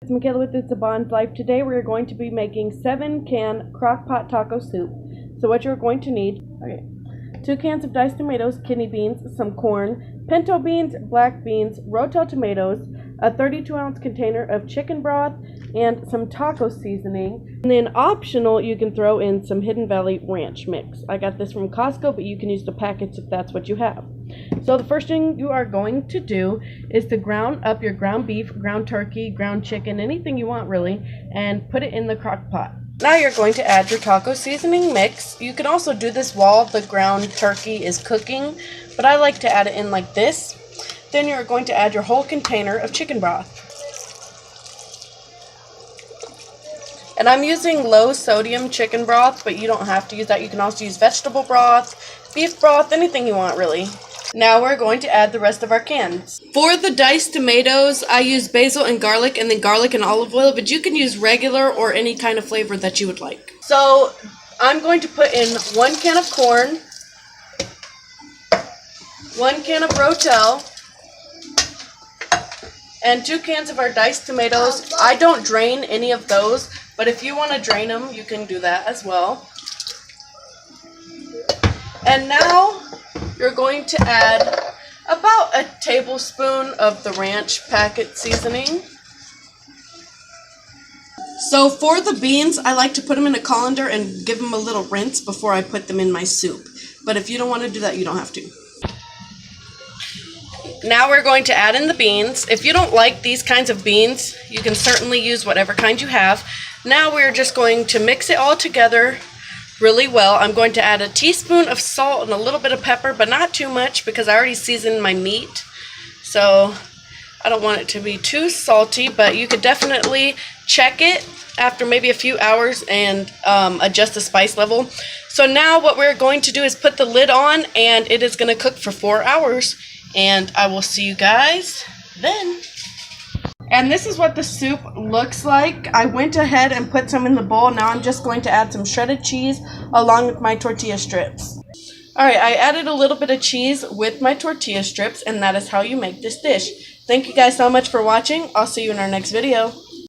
It's Michaela with It's a Bond Life. Today we are going to be making 7-can crock pot taco soup. So what you're going to need, 2 cans of diced tomatoes, kidney beans, some corn, pinto beans, black beans, rotel tomatoes, a 32-ounce container of chicken broth, and some taco seasoning. And then optional, you can throw in some Hidden Valley ranch mix. I got this from Costco, but you can use the packets if that's what you have. So the first thing you are going to do is to ground up your ground beef, ground turkey, ground chicken, anything you want really, and put it in the crock pot. Now you're going to add your taco seasoning mix. You can also do this while the ground turkey is cooking, but I like to add it in like this. Then you're going to add your whole container of chicken broth. And I'm using low sodium chicken broth, but you don't have to use that. You can also use vegetable broth, beef broth, anything you want really. Now we're going to add the rest of our cans. For the diced tomatoes, I use basil and garlic, and then garlic and olive oil, but you can use regular or any kind of flavor that you would like. So I'm going to put in 1 can of corn, 1 can of rotel, and 2 cans of our diced tomatoes. I don't drain any of those, but if you want to drain them, you can do that as well. And now you're going to add about a tablespoon of the ranch packet seasoning. So for the beans, I like to put them in a colander and give them a little rinse before I put them in my soup. But if you don't want to do that, you don't have to. Now we're going to add in the beans. If you don't like these kinds of beans, you can certainly use whatever kind you have. Now we're just going to mix it all together really well. I'm going to add a teaspoon of salt and a little bit of pepper, but not too much because I already seasoned my meat. So I don't want it to be too salty, but you could definitely check it after maybe a few hours and adjust the spice level. So now what we're going to do is put the lid on, and it is going to cook for 4 hours. And I will see you guys then. And this is what the soup looks like. I went ahead and put some in the bowl. Now I'm just going to add some shredded cheese along with my tortilla strips. Alright, I added a little bit of cheese with my tortilla strips, and that is how you make this dish. Thank you guys so much for watching. I'll see you in our next video.